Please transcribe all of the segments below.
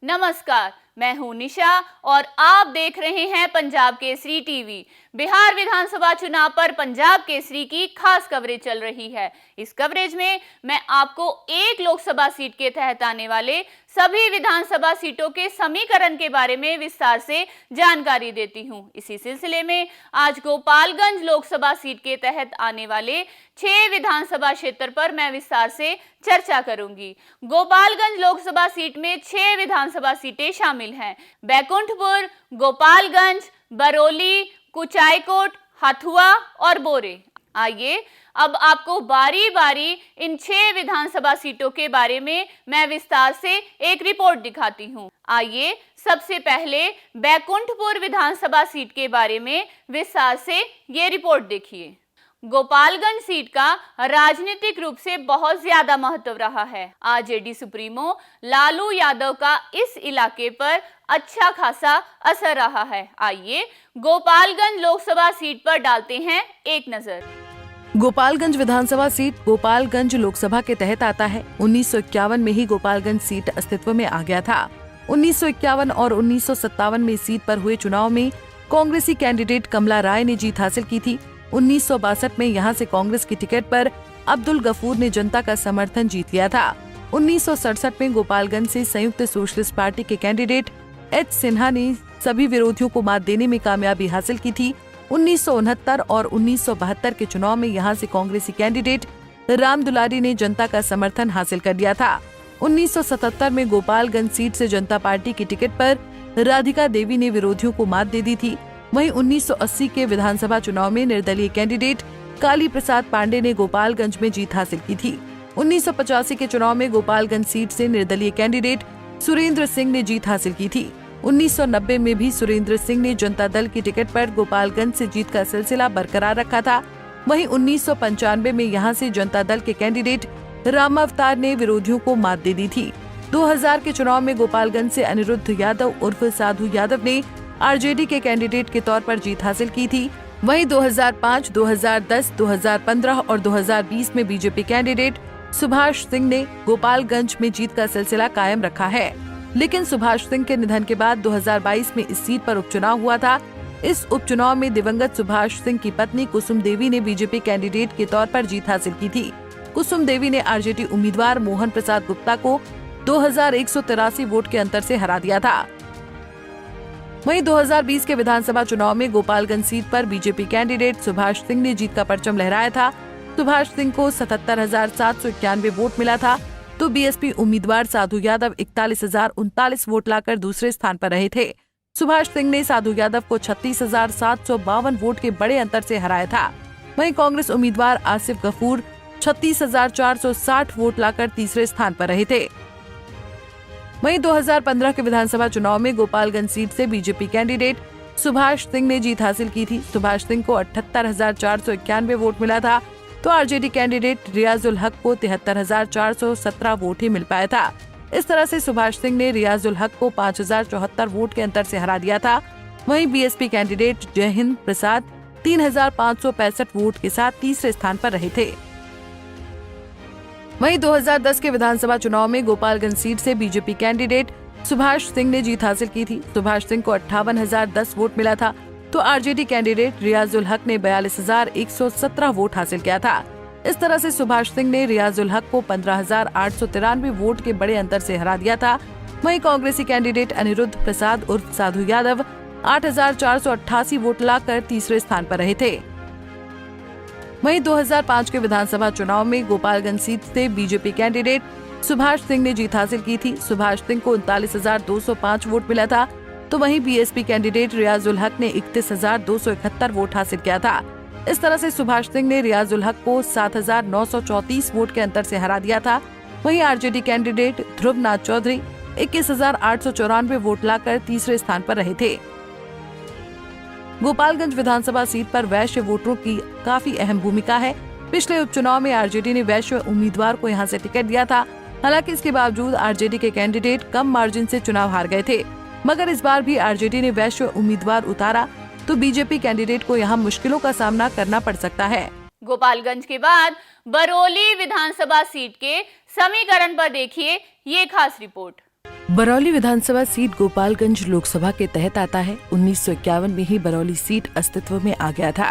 नमस्कार, मैं हूं निशा और आप देख रहे हैं पंजाब केसरी टीवी। बिहार विधानसभा चुनाव पर पंजाब केसरी की खास कवरेज चल रही है। इस कवरेज में मैं आपको एक लोकसभा सीट के तहत आने वाले सभी विधानसभा सीटों के समीकरण के बारे में विस्तार से जानकारी देती हूं। इसी सिलसिले में आज गोपालगंज लोकसभा सीट के तहत आने वाले 6 विधानसभा क्षेत्र पर मैं विस्तार से चर्चा करूंगी। गोपालगंज लोकसभा सीट में 6 विधानसभा सीटें शामिल हैं। बैकुंठपुर, गोपालगंज, बरौली, कुचायकोट, हथुआ और बोरे। आइए अब आपको बारी बारी इन 6 विधानसभा सीटों के बारे में मैं विस्तार से एक रिपोर्ट दिखाती हूं। आइए सबसे पहले बैकुंठपुर विधानसभा सीट के बारे में विस्तार से ये रिपोर्ट देखिए। गोपालगंज सीट का राजनीतिक रूप से बहुत ज्यादा महत्व रहा है। आरजेडी सुप्रीमो लालू यादव का इस इलाके पर अच्छा खासा असर रहा है। आइए गोपालगंज लोकसभा सीट पर डालते हैं एक नजर। गोपालगंज विधानसभा सीट गोपालगंज लोकसभा के तहत आता है। 1951 में ही गोपालगंज सीट अस्तित्व में आ गया था। 1951 और 1957 में सीट पर हुए चुनाव में कांग्रेसी कैंडिडेट कमला राय ने जीत हासिल की थी। 1962 में यहां से कांग्रेस की टिकट पर अब्दुल गफूर ने जनता का समर्थन जीत लिया था। 1967 में गोपालगंज से संयुक्त सोशलिस्ट पार्टी के कैंडिडेट एच सिन्हा ने सभी विरोधियों को मात देने में कामयाबी हासिल की थी। 1969 और 1972 के चुनाव में यहां से कांग्रेसी कैंडिडेट राम दुलारी ने जनता का समर्थन हासिल कर लिया था। 1977 में गोपालगंज सीट से जनता पार्टी की टिकट पर राधिका देवी ने विरोधियों को मात दे दी थी। वहीं 1980 के विधानसभा चुनाव में निर्दलीय कैंडिडेट काली प्रसाद पांडे ने गोपालगंज में जीत हासिल की थी। 1985 के चुनाव में गोपालगंज सीट से निर्दलीय कैंडिडेट सुरेंद्र सिंह ने जीत हासिल की थी। 1990 में भी सुरेंद्र सिंह ने जनता दल की टिकट पर गोपालगंज से जीत का सिलसिला बरकरार रखा था। वहीं 1995 में यहां से जनता दल के कैंडिडेट राम अवतार ने विरोधियों को मात दे दी थी। 2000 के चुनाव में गोपालगंज से अनिरुद्ध यादव उर्फ साधु यादव ने आरजेडी के कैंडिडेट के तौर पर जीत हासिल की थी। वहीं 2005, 2010, 2015 और 2020 में बीजेपी कैंडिडेट सुभाष सिंह ने गोपालगंज में जीत का सिलसिला कायम रखा है। लेकिन सुभाष सिंह के निधन के बाद 2022 में इस सीट पर उपचुनाव हुआ था। इस उपचुनाव में दिवंगत सुभाष सिंह की पत्नी कुसुम देवी ने बीजेपी कैंडिडेट के तौर पर जीत हासिल की थी। कुसुम देवी ने आरजेडी उम्मीदवार मोहन प्रसाद गुप्ता को 2183 वोट के अंतर से हरा दिया था। वहीं 2020 के विधानसभा चुनाव में गोपालगंज सीट पर बीजेपी कैंडिडेट सुभाष सिंह ने जीत का परचम लहराया था। सुभाष सिंह को 77,791 वोट मिला था, तो बीएसपी उम्मीदवार साधु यादव 41,039 वोट लाकर दूसरे स्थान पर रहे थे। सुभाष सिंह ने साधु यादव को 36,752 वोट के बड़े अंतर से हराया था। वहीं कांग्रेस उम्मीदवार आसिफ गफूर 36,460 वोट लाकर तीसरे स्थान पर रहे थे। वहीं 2015 के विधानसभा चुनाव में गोपालगंज सीट से बीजेपी कैंडिडेट सुभाष सिंह ने जीत हासिल की थी। सुभाष सिंह को 78,491 वोट मिला था, तो आरजेडी कैंडिडेट रियाजुल हक को 73,417 वोट ही मिल पाया था। इस तरह से सुभाष सिंह ने रियाजुल हक को 5,074 वोट के अंतर से हरा दिया था। वहीं बीएसपी कैंडिडेट जय हिंद प्रसाद 3,565 वोट के साथ तीसरे स्थान पर रहे थे। वहीं 2010 के विधानसभा चुनाव में गोपालगंज सीट से बीजेपी कैंडिडेट सुभाष सिंह ने जीत हासिल की थी। सुभाष सिंह को 58,010 वोट मिला था, तो आरजेडी कैंडिडेट रियाजुल हक ने 42,117 वोट हासिल किया था। इस तरह से सुभाष सिंह ने रियाजुल हक को 15,893 वोट के बड़े अंतर से हरा दिया था। वहीं कांग्रेसी कैंडिडेट अनिरुद्ध प्रसाद उर्फ साधु यादव 8,488 वोट लाकर तीसरे स्थान पर रहे थे। वहीं 2005 के विधानसभा चुनाव में गोपालगंज सीट से बीजेपी कैंडिडेट सुभाष सिंह ने जीत हासिल की थी। सुभाष सिंह को 39,205 वोट मिला था, तो वहीं बीएसपी कैंडिडेट रियाजुल हक ने 31,271 वोट हासिल किया था। इस तरह से सुभाष सिंह ने रियाजुल हक को 7,934 वोट के अंतर से हरा दिया था। वहीं RJD candidate Dhruvnath Chaudhary 21,894 vote लाकर तीसरे स्थान पर रहे थे। गोपालगंज विधानसभा सीट पर वैश्य वोटरों की काफी अहम भूमिका है। पिछले उपचुनाव में आरजेडी ने वैश्य उम्मीदवार को यहां से टिकट दिया था। हालांकि इसके बावजूद आरजेडी के कैंडिडेट कम मार्जिन से चुनाव हार गए थे, मगर इस बार भी आरजेडी ने वैश्य उम्मीदवार उतारा, तो बीजेपी कैंडिडेट को यहां मुश्किलों का सामना करना पड़ सकता है। गोपालगंज के बाद बरौली विधानसभा सीट के समीकरण पर देखिए ये खास रिपोर्ट। बरौली विधानसभा सीट गोपालगंज लोकसभा के तहत आता है। 1951 में ही बरौली सीट अस्तित्व में आ गया था।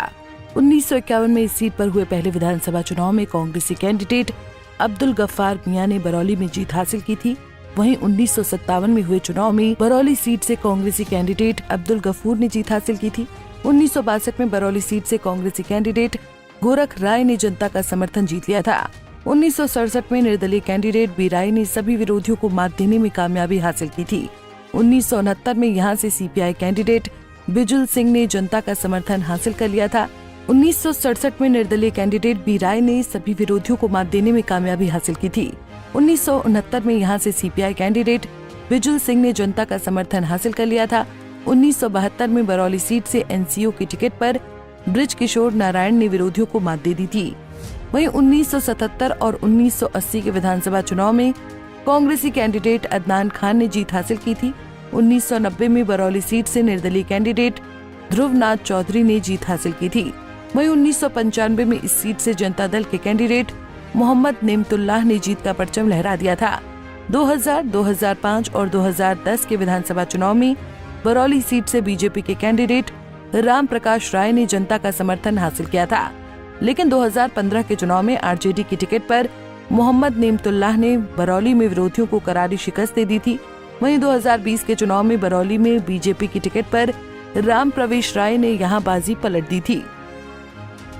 1951 में इस सीट पर हुए पहले विधानसभा चुनाव में कांग्रेसी कैंडिडेट अब्दुल गफ्फार मियां ने बरौली में जीत हासिल की थी। वहीं 1957 में हुए चुनाव में बरौली सीट से कांग्रेसी कैंडिडेट अब्दुल गफूर ने जीत हासिल की थी। 1962 में बरौली सीट से कांग्रेसी कैंडिडेट गोरख राय ने जनता का समर्थन जीत लिया था। 1967 में निर्दलीय कैंडिडेट बी राय ने सभी विरोधियों को मात देने में कामयाबी हासिल की थी। 1969 में यहां से सीपीआई कैंडिडेट बिजुल सिंह ने जनता का समर्थन हासिल कर लिया था। 1967 में निर्दलीय कैंडिडेट बी राय ने सभी विरोधियों को मात देने में कामयाबी हासिल की थी। 1969 में यहां से सीपीआई कैंडिडेट बिजुल सिंह ने जनता का समर्थन हासिल कर लिया था। 1972 में बरौली सीट से एनसीओ की टिकट पर ब्रिज किशोर नारायण ने विरोधियों को मात दे दी थी। वहीं 1977 और 1980 के विधानसभा चुनाव में कांग्रेसी कैंडिडेट अदनान खान ने जीत हासिल की थी। 1990 में बरौली सीट से निर्दलीय कैंडिडेट ध्रुवनाथ चौधरी ने जीत हासिल की थी। वहीं 1995 में इस सीट से जनता दल के कैंडिडेट मोहम्मद नेमतुल्लाह ने जीत का परचम लहरा दिया था। 2000, 2005 और 2010 के विधानसभा चुनाव में बरौली सीट से बीजेपी के कैंडिडेट राम प्रकाश राय ने जनता का समर्थन हासिल किया था। लेकिन 2015 के चुनाव में आरजेडी की टिकट पर मोहम्मद नेमतुल्लाह ने बरौली में विरोधियों को करारी शिकस्त दे दी थी। वहीं 2020 के चुनाव में बरौली में बीजेपी की टिकट पर राम प्रवेश राय ने यहां बाजी पलट दी थी।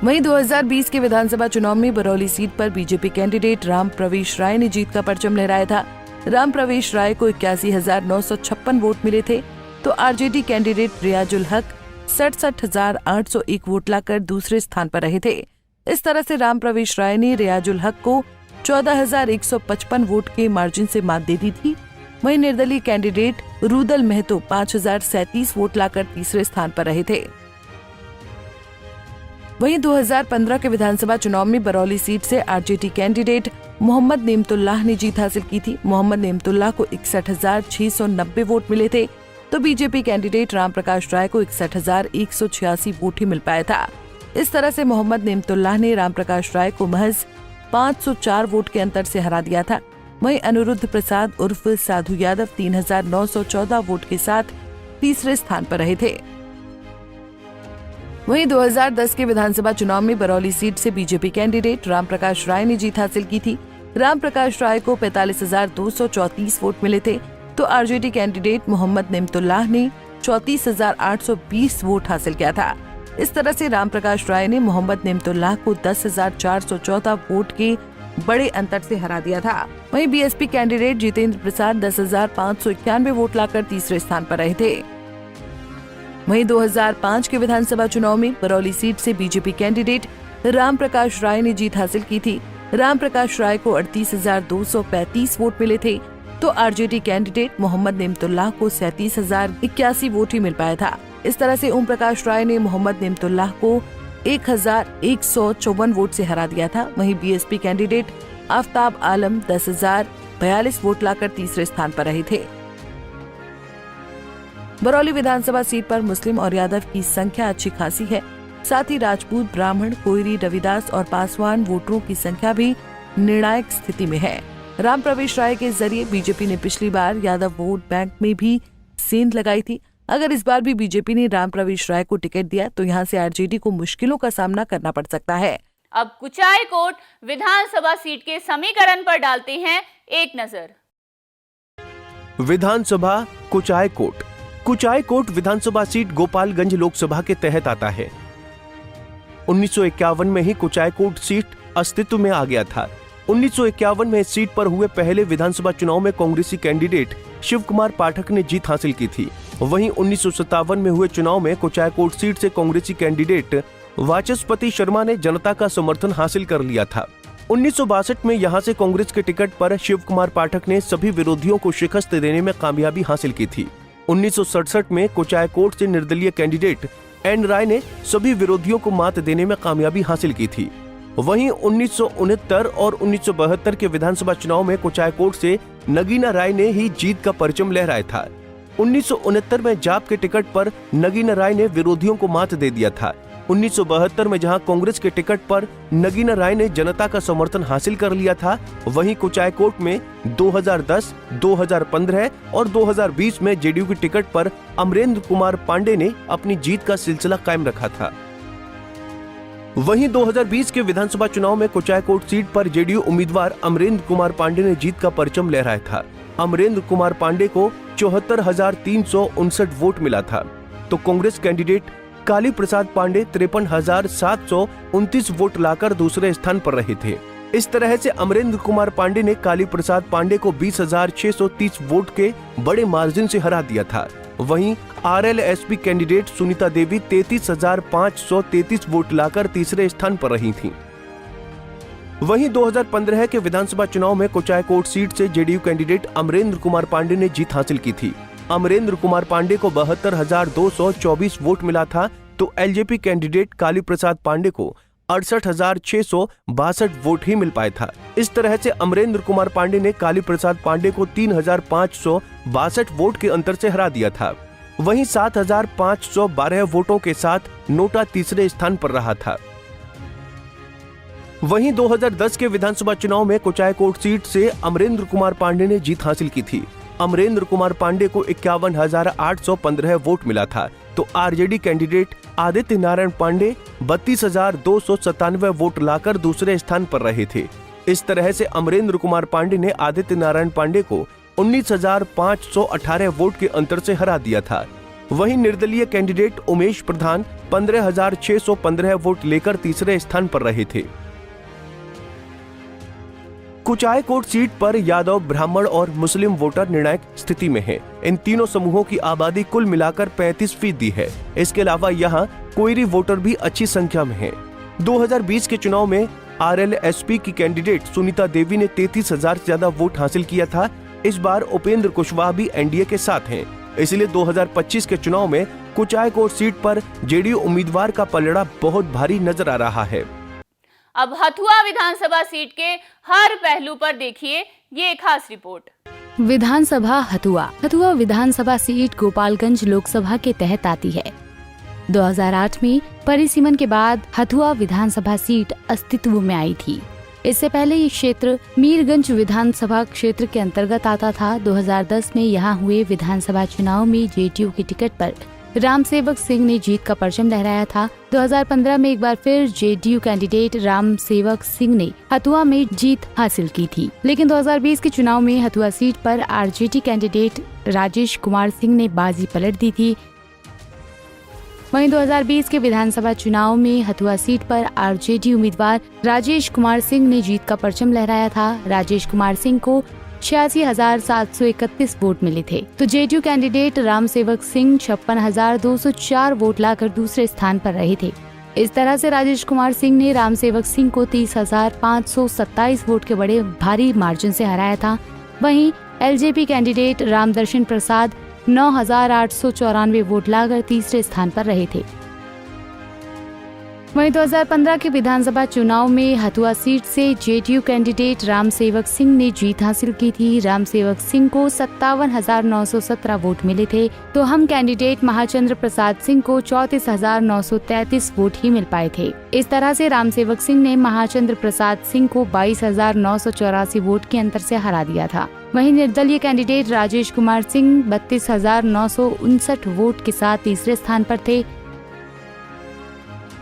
वहीं 2020 के विधानसभा चुनाव में बरौली सीट पर बीजेपी कैंडिडेट राम प्रवेश राय ने जीत का परचम लहराया था। राम प्रवेश राय को 81,956 वोट मिले थे, तो आरजेडी कैंडिडेट रियाजुल हक 67,801 वोट लाकर दूसरे स्थान पर रहे थे। इस तरह से राम प्रवेश राय ने रियाजुल हक को 14,155 वोट के मार्जिन से मात दे दी थी। वहीं निर्दलीय कैंडिडेट रुदल महतो 5,037 वोट लाकर तीसरे स्थान पर रहे थे। वहीं 2015 के विधानसभा चुनाव में बरौली सीट से आरजेडी कैंडिडेट मोहम्मद नेमतुल्लाह ने जीत हासिल की थी। मोहम्मद नेमतुल्लाह को 61,690 वोट मिले थे, तो बीजेपी कैंडिडेट राम प्रकाश राय को 61,186 वोट ही मिल पाया था। इस तरह से मोहम्मद नेमतुल्लाह ने राम प्रकाश राय को महज 504 वोट के अंतर से हरा दिया था। वहीं अनिरुद्ध प्रसाद उर्फ साधु यादव 3,914 वोट के साथ तीसरे स्थान पर रहे थे। वहीं 2010 के विधानसभा चुनाव में बरौली सीट से बीजेपी कैंडिडेट राम प्रकाश राय ने जीत हासिल की थी। राम प्रकाश राय को 45,234 वोट मिले थे, तो आरजेडी कैंडिडेट मोहम्मद नेमतुल्लाह ने 34,820 वोट हासिल किया था। इस तरह से राम प्रकाश राय ने मोहम्मद नेमतुल्लाह को 10,414 वोट के बड़े अंतर से हरा दिया था। वहीं BSP candidate Jitendra Prasad 10,591 vote लाकर तीसरे स्थान पर रहे थे। वहीं 2005 के विधानसभा चुनाव में बरौली सीट से बीजेपी कैंडिडेट राम प्रकाश राय ने जीत हासिल की थी। राम प्रकाश राय को 38,235 वोट मिले थे, तो आरजेडी कैंडिडेट मोहम्मद नेमतुल्लाह को 37,081 वोट ही मिल पाया था। इस तरह से ओम प्रकाश राय ने मोहम्मद नेमतुल्लाह को 1,154 वोट से हरा दिया था। वहीं बीएसपी कैंडिडेट आफ्ताब आलम 10,042 वोट लाकर तीसरे स्थान पर रहे थे। बरौली विधानसभा सीट पर मुस्लिम और यादव की संख्या अच्छी खासी है। साथ ही राजपूत, ब्राह्मण, कोयरी, रविदास और पासवान वोटरों की संख्या भी निर्णायक स्थिति में है। राम प्रवेश राय के जरिए बीजेपी ने पिछली बार यादव वोट बैंक में भी सेंध लगाई थी। अगर इस बार भी बीजेपी ने राम प्रवेश राय को टिकट दिया तो यहां से आरजेडी को मुश्किलों का सामना करना पड़ सकता है। अब कुचायकोट विधानसभा सीट के समीकरण पर डालते हैं एक नजर। विधानसभा कुचायकोट। कुचायकोट विधानसभा सीट गोपालगंज लोकसभा के तहत आता है। 1951 में ही कुचायकोट सीट अस्तित्व में आ गया था। 1951 में इस सीट पर हुए पहले विधानसभा चुनाव में कांग्रेसी कैंडिडेट शिव कुमार पाठक ने जीत हासिल की थी। वहीं 1957 में हुए चुनाव में कुचायकोट सीट से कांग्रेसी कैंडिडेट वाचस्पति शर्मा ने जनता का समर्थन हासिल कर लिया था। 1962 में यहां से कांग्रेस के टिकट पर शिव कुमार पाठक ने सभी विरोधियों को शिकस्त देने में कामयाबी हासिल की थी। 1967 में कुचायकोट से निर्दलीय कैंडिडेट एन राय ने सभी विरोधियों को मात देने में कामयाबी हासिल की थी। वहीं 1969 और 1972 के विधानसभा चुनाव में कुचायकोट से नगीना राय ने ही जीत का परचम लहराया था। 1969 में जाप के टिकट पर नगीना राय ने विरोधियों को मात दे दिया था। 1972 में जहां कांग्रेस के टिकट पर नगीना राय ने जनता का समर्थन हासिल कर लिया था, वहीं कुचायकोट में 2010, 2015 और 2020 में जेडीयू की टिकट पर अमरेंद्र कुमार पांडे ने अपनी जीत का सिलसिला कायम रखा था। वहीं 2020 के विधानसभा चुनाव में कुचायकोट सीट पर जेडीयू उम्मीदवार अमरेंद्र कुमार पांडे ने जीत का परचम लहराया था। अमरेंद्र कुमार पांडे को 74,359 वोट मिला था, तो कांग्रेस कैंडिडेट काली प्रसाद पांडे 53,729 वोट लाकर दूसरे स्थान पर रहे थे। इस तरह से अमरेंद्र कुमार पांडे ने काली प्रसाद पांडे को 20,630 वोट के बड़े मार्जिन से हरा दिया था। वहीं RLSP candidate Sunita Devi 33,533 vote लाकर तीसरे स्थान पर रही थीं। वहीं 2015 के विधानसभा चुनाव में कुचायकोट सीट से जेडीयू कैंडिडेट अमरेंद्र कुमार पांडे ने जीत हासिल की थी। अमरेंद्र कुमार पांडे को 72,224 वोट मिला था, तो एलजेपी कैंडिडेट काली प्रसाद पांडे को 68,662 वोट ही मिल पाया था। इस तरह से अमरेंद्र कुमार पांडे ने काली प्रसाद पांडे को 3,562 वोट के अंतर से हरा दिया था। वहीं 7,512 वोटों के साथ नोटा तीसरे स्थान पर रहा था। वहीं 2010 के विधानसभा चुनाव में कुचायकोट सीट से अमरेंद्र कुमार पांडे ने जीत हासिल की थी। अमरेंद्र कुमार पांडे को 51,815 वोट मिला था, तो RJD candidate Aditya Narayan Pandey 32,297 vote लाकर दूसरे स्थान पर रहे थे। इस तरह से अमरेंद्र कुमार पांडे ने आदित्य नारायण पांडे को 19,518 वोट के अंतर से हरा दिया था। वहीं निर्दलीय कैंडिडेट उमेश प्रधान 15,615 वोट लेकर तीसरे स्थान पर रहे थे। कुचायकोट सीट पर यादव, ब्राह्मण और मुस्लिम वोटर निर्णायक स्थिति में हैं। इन तीनों समूहों की आबादी कुल मिलाकर 35% है। इसके अलावा यहाँ कोयरी वोटर भी अच्छी संख्या में हैं। 2020 के चुनाव में आरएलएसपी की कैंडिडेट सुनीता देवी ने 33,000 से ज्यादा वोट हासिल किया था। इस बार उपेंद्र कुशवाहा भी एनडीए के साथ हैं, इसलिए 2025 के चुनाव में कुचायकोट सीट पर जेडीयू उम्मीदवार का पलड़ा बहुत भारी नजर आ रहा है। अब हथुआ विधानसभा सीट के हर पहलू पर देखिए ये खास रिपोर्ट। विधानसभा हथुआ विधानसभा सीट गोपालगंज लोकसभा के तहत आती है। 2008 में परिसीमन के बाद हथुआ विधानसभा सीट अस्तित्व में आई थी। इससे पहले ये क्षेत्र मीरगंज विधानसभा क्षेत्र के अंतर्गत आता था। 2010 में यहाँ हुए विधानसभा चुनाव में जेडीयू की टिकट पर रामसेवक सिंह ने जीत का परचम लहराया था। 2015 में एक बार फिर जेडीयू कैंडिडेट रामसेवक सिंह ने हथुआ में जीत हासिल की थी, लेकिन 2020 के चुनाव में हथुआ सीट पर आरजेडी कैंडिडेट राजेश कुमार सिंह ने बाजी पलट दी थी। वहीं 2020 के विधानसभा चुनाव में हथुआ सीट पर आरजेडी उम्मीदवार राजेश कुमार सिंह ने जीत का परचम लहराया था। राजेश कुमार सिंह को 86,731 वोट मिले थे, तो JDU candidate Ramsevak Singh 56,204 vote लाकर दूसरे स्थान पर रहे थे। इस तरह से राजेश कुमार सिंह ने रामसेवक सिंह को 30,527 वोट के बड़े भारी मार्जिन से हराया था। वहीं एलजेपी कैंडिडेट रामदर्शन प्रसाद 9,894 वोट लाकर तीसरे स्थान पर रहे थे। वहीं 2015 के विधानसभा चुनाव में हथुआ सीट से जेडीयू कैंडिडेट रामसेवक सिंह ने जीत हासिल की थी। रामसेवक सिंह को 57,917 वोट मिले थे, तो हम कैंडिडेट महाचंद्र प्रसाद सिंह को 34,933 वोट ही मिल पाए थे। इस तरह से रामसेवक सिंह ने महाचंद्र प्रसाद सिंह को 22,984 वोट के अंतर से हरा दिया था। वहीं निर्दलीय कैंडिडेट राजेश कुमार सिंह 32,959 वोट के साथ तीसरे स्थान पर थे।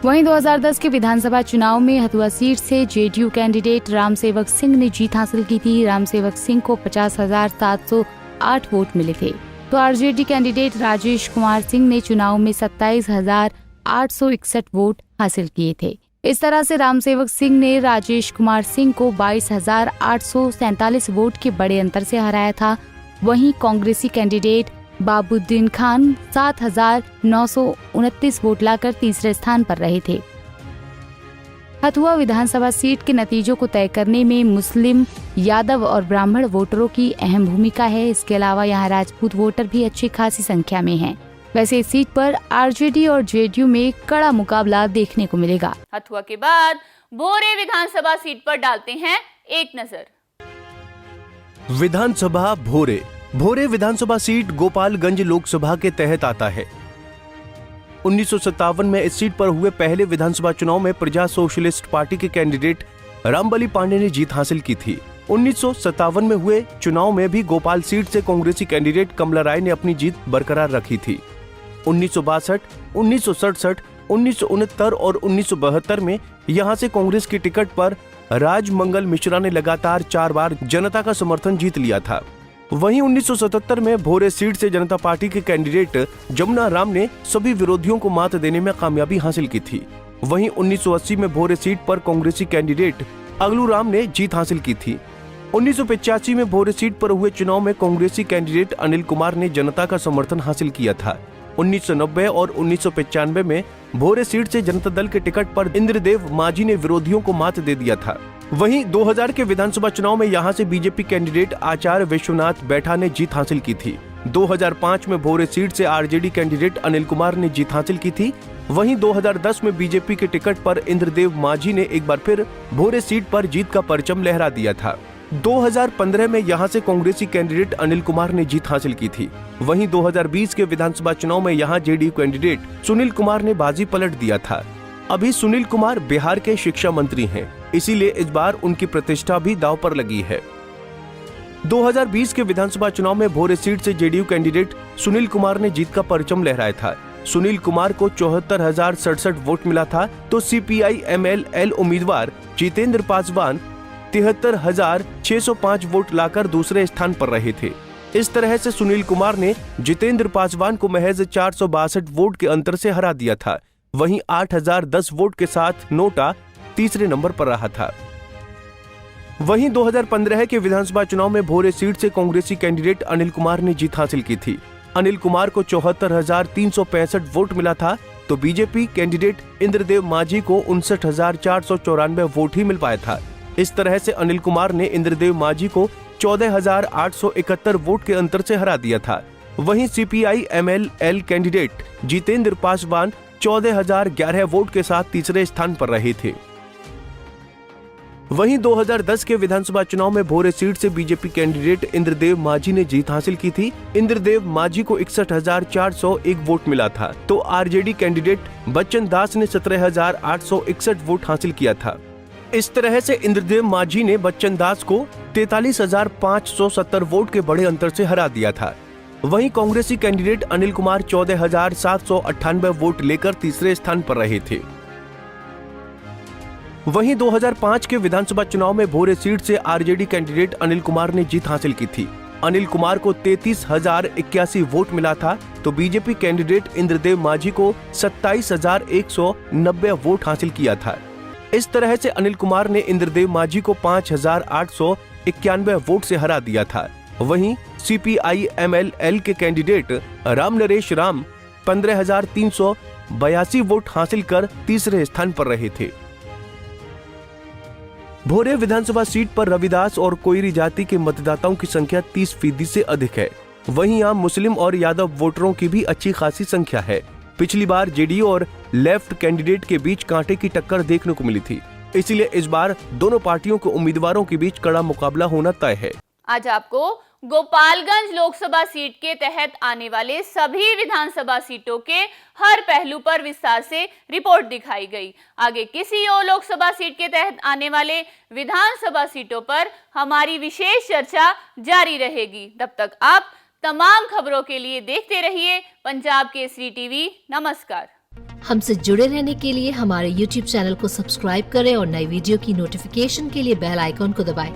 वहीं 2010 के विधानसभा चुनाव में हथुआ सीट से जेडीयू कैंडिडेट रामसेवक सिंह ने जीत हासिल की थी। रामसेवक सिंह को 50,708 वोट मिले थे, तो आरजेडी कैंडिडेट राजेश कुमार सिंह ने चुनाव में 27,861 वोट हासिल किए थे। इस तरह से रामसेवक सिंह ने राजेश कुमार सिंह को 22,847 वोट के बड़े अंतर से हराया था। वहीं कांग्रेसी कैंडिडेट बाबुद्दीन खान 7,929 वोट लाकर तीसरे स्थान पर रहे थे। हथुआ विधानसभा सीट के नतीजों को तय करने में मुस्लिम, यादव और ब्राह्मण वोटरों की अहम भूमिका है। इसके अलावा यहाँ राजपूत वोटर भी अच्छी खासी संख्या में हैं। वैसे इस सीट पर आरजेडी और जेडीयू में कड़ा मुकाबला देखने को मिलेगा। हथुआ के बाद भोरे विधानसभा सीट पर डालते हैं एक नजर। विधानसभा भोरे विधानसभा सीट गोपालगंज लोकसभा के तहत आता है। 1957 में इस सीट पर हुए पहले विधानसभा चुनाव में प्रजा सोशलिस्ट पार्टी के कैंडिडेट रामबली पांडे ने जीत हासिल की थी। 1957 में हुए चुनाव में भी गोपाल सीट से कांग्रेसी कैंडिडेट कमला राय ने अपनी जीत बरकरार रखी थी। 1962, 1967, 1969 और 1972 में यहां से कांग्रेस की टिकट पर राजमंगल मिश्रा ने लगातार 4 बार जनता का समर्थन जीत लिया था। वहीं 1977 में भोरे सीट से जनता पार्टी के कैंडिडेट जमुना राम ने सभी विरोधियों को मात देने में कामयाबी हासिल की थी। वहीं 1980 में भोरे सीट पर कांग्रेसी कैंडिडेट अगलू राम ने जीत हासिल की थी। 1985 में भोरे सीट पर हुए चुनाव में कांग्रेसी कैंडिडेट अनिल कुमार ने जनता का समर्थन हासिल किया था। 1990 और 1995 में भोरे सीट से जनता दल के टिकट पर इंद्रदेव माझी ने विरोधियों को मात दे दिया था। वहीं 2000 के विधानसभा चुनाव में यहां से बीजेपी कैंडिडेट आचार्य विश्वनाथ बैठा ने जीत हासिल की थी। 2005 में भोरे सीट से आरजेडी कैंडिडेट अनिल कुमार ने जीत हासिल की थी। वहीं 2010 में बीजेपी के टिकट पर इंद्रदेव माझी ने एक बार फिर भोरे सीट पर जीत का परचम लहरा दिया था। 2015 में यहां से कांग्रेसी कैंडिडेट अनिल कुमार ने जीत हासिल की थी। वहीं 2020 के विधानसभा चुनाव में यहां जेडीयू कैंडिडेट सुनील कुमार ने बाजी पलट दिया था। अभी सुनील कुमार बिहार के शिक्षा मंत्री हैं, इसीलिए इस बार उनकी प्रतिष्ठा भी दांव पर लगी है। 2020 के विधानसभा चुनाव में भोरे सीट से जेडीयू कैंडिडेट सुनील कुमार ने जीत का परचम लहराया था। सुनील कुमार को 74,067 वोट मिला था, तो CPI-ML उम्मीदवार जितेंद्र पासवान 73,605 वोट लाकर दूसरे स्थान पर रहे थे। इस तरह से सुनील कुमार ने जितेंद्र पासवान को महज 462 वोट के अंतर से हरा दिया था। वहीं 8,010 वोट के साथ नोटा तीसरे नंबर पर रहा था। वहीं 2015 के विधानसभा चुनाव में भोरे सीट से कांग्रेसी कैंडिडेट अनिल कुमार ने जीत हासिल की थी। अनिल कुमार को 74,365 वोट मिला था, तो बीजेपी कैंडिडेट इंद्रदेव माझी को 59,494 वोट ही मिल पाया था। इस तरह से अनिल कुमार ने इंद्रदेव माझी को 14,871 वोट के अंतर से हरा दिया था। वहीं CPI-ML candidate Jitendra Paswan 14,011 vote के साथ तीसरे स्थान पर रहे थे। वहीं 2010 के विधानसभा चुनाव में भोरे सीट से बीजेपी कैंडिडेट इंद्रदेव माझी ने जीत हासिल की थी। इंद्रदेव माझी को 61,401 वोट मिला था, तो आरजेडी कैंडिडेट बच्चन दास ने 17,861 वोट हासिल किया था। इस तरह से इंद्रदेव माझी ने बच्चन दास को 43,570 वोट के बड़े अंतर से हरा दिया था। वहीं कांग्रेसी कैंडिडेट अनिल कुमार 14,798 वोट लेकर तीसरे स्थान पर रहे थे। वहीं 2005 के विधानसभा चुनाव में भोरे सीट से आरजेडी कैंडिडेट अनिल कुमार ने जीत हासिल की थी। अनिल कुमार को 33,081 वोट मिला था, तो बीजेपी कैंडिडेट इंद्रदेव माझी को 27,190 वोट हासिल किया था। इस तरह से अनिल कुमार ने इंद्रदेव माझी को 5,891 वोट से हरा दिया था। वहीं CPI-ML के कैंडिडेट राम नरेश राम 15,382 वोट हासिल कर तीसरे स्थान पर रहे थे। भोरे विधानसभा सीट पर रविदास और कोयरी जाति के मतदाताओं की संख्या 30% से अधिक है। वहीं यहाँ मुस्लिम और यादव वोटरों की भी अच्छी खासी संख्या है। पिछली बार जेडीयू और लेफ्ट कैंडिडेट के बीच कांटे की टक्कर देखने को मिली थी, इसीलिए इस बार दोनों पार्टियों के उम्मीदवारों के बीच कड़ा मुकाबला होना तय है। आज आपको गोपालगंज लोकसभा सीट के तहत आने वाले सभी विधानसभा सीटों के हर पहलू पर विस्तार से रिपोर्ट दिखाई गई। आगे किसी और लोकसभा सीट के तहत आने वाले विधानसभा सीटों पर हमारी विशेष चर्चा जारी रहेगी। तब तक आप तमाम खबरों के लिए देखते रहिए पंजाब केसरी टीवी। नमस्कार। हमसे जुड़े रहने के लिए हमारे YouTube चैनल को सब्सक्राइब करें और नई वीडियो की नोटिफिकेशन के लिए बेल आइकॉन को दबाएं।